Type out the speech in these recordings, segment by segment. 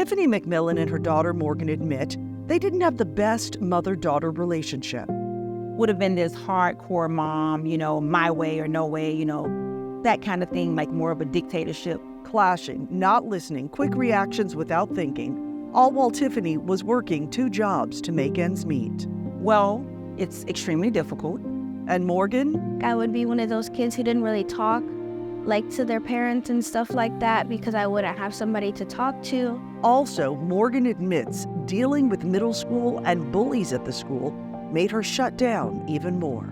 Tiffany McMillan and her daughter Morgan admit they didn't have the best mother-daughter relationship. Would have been this hardcore mom, my way or no way, that kind of thing, like more of a dictatorship. Clashing, not listening, quick reactions without thinking, all while Tiffany was working 2 jobs to make ends meet. Well, it's extremely difficult. And Morgan? I would be one of those kids who didn't really talk, like to their parents and stuff like that, because I wouldn't have somebody to talk to. Also, Morgan admits dealing with middle school and bullies at the school made her shut down even more.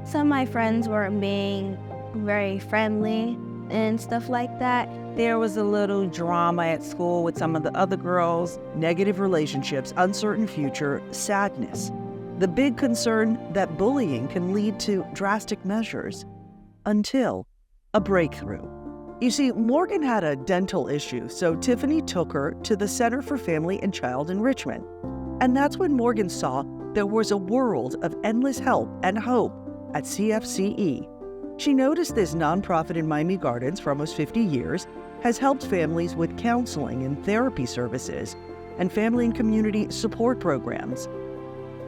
Some of my friends weren't being very friendly and stuff like that. There was a little drama at school with some of the other girls. Negative relationships, uncertain future, sadness. The big concern that bullying can lead to drastic measures. Until a breakthrough. You see, Morgan had a dental issue, so Tiffany took her to the Center for Family and Child Enrichment. And that's when Morgan saw there was a world of endless help and hope at CFCE. She noticed this nonprofit in Miami Gardens for almost 50 years has helped families with counseling and therapy services and family and community support programs.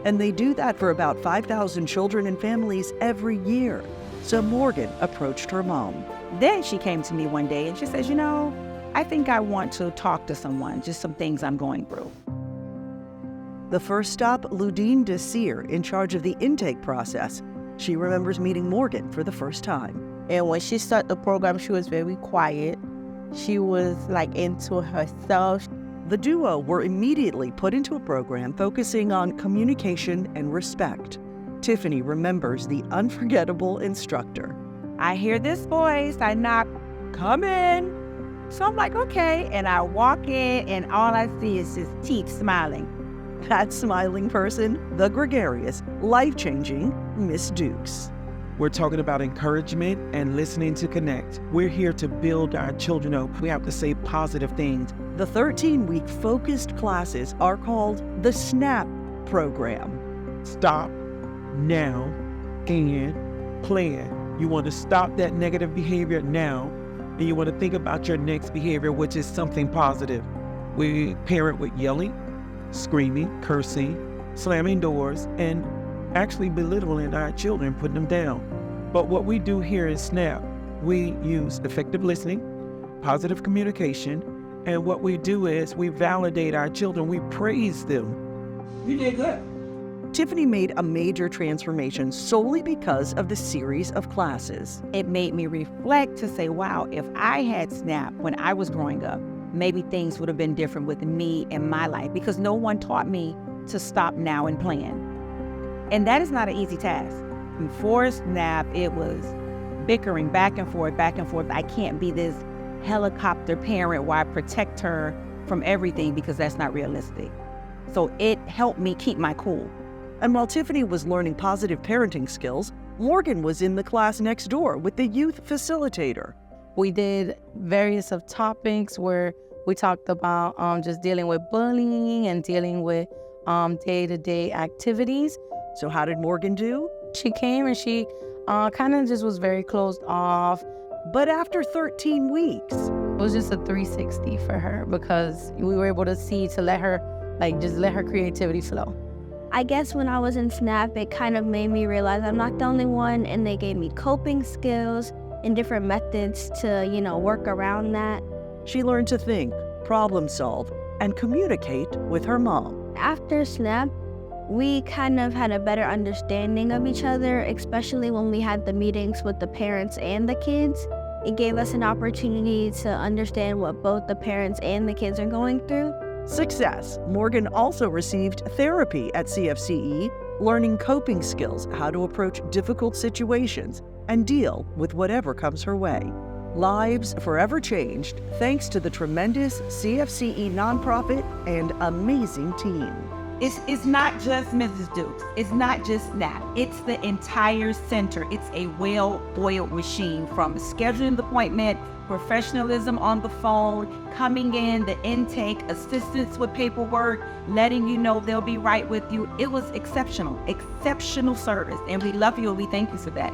And they do that for about 5,000 children and families every year. So Morgan approached her mom. Then she came to me one day and she says, I think I want to talk to someone, just some things I'm going through. The first stop, Ludine Desir, in charge of the intake process. She remembers meeting Morgan for the first time. And when she started the program, she was very quiet. She was into herself. The duo were immediately put into a program focusing on communication and respect. Tiffany remembers the unforgettable instructor. I hear this voice, I knock, come in. So I'm like, okay. And I walk in and all I see is just teeth smiling. That smiling person, the gregarious, life-changing Miss Dukes. We're talking about encouragement and listening to connect. We're here to build our children up. We have to say positive things. The 13-week focused classes are called the SNAP program. Stop, now, and plan. You want to stop that negative behavior now, and you want to think about your next behavior, which is something positive. We parent with yelling, screaming, cursing, slamming doors, and actually belittling our children, putting them down. But what we do here in SNAP, we use effective listening, positive communication, and what we do is we validate our children, we praise them. You did good. Tiffany made a major transformation solely because of the series of classes. It made me reflect to say, wow, if I had SNAP when I was growing up, maybe things would have been different with me and my life, because no one taught me to stop now and plan. And that is not an easy task. Before SNAP, it was bickering back and forth. I can't be this helicopter parent where I protect her from everything, because that's not realistic. So it helped me keep my cool. And while Tiffany was learning positive parenting skills, Morgan was in the class next door with the youth facilitator. We did various of topics where we talked about just dealing with bullying and dealing with day-to-day activities. So how did Morgan do? She came and she kind of just was very closed off. But after 13 weeks, it was just a 360 for her, because we were able to see, to let her, just let her creativity flow. I guess when I was in SNAP, it kind of made me realize I'm not the only one, and they gave me coping skills and different methods to, work around that. She learned to think, problem solve, and communicate with her mom. After SNAP, we kind of had a better understanding of each other, especially when we had the meetings with the parents and the kids. It gave us an opportunity to understand what both the parents and the kids are going through. Success. Morgan also received therapy at CFCE, learning coping skills, how to approach difficult situations, and deal with whatever comes her way. Lives forever changed thanks to the tremendous CFCE nonprofit and amazing team. It's not just Mrs. Dukes. It's not just SNAP. It's the entire center. It's a well-oiled machine, from scheduling the appointment, professionalism on the phone, coming in, the intake, assistance with paperwork, letting you know they'll be right with you. It was exceptional service, and we love you and we thank you for that.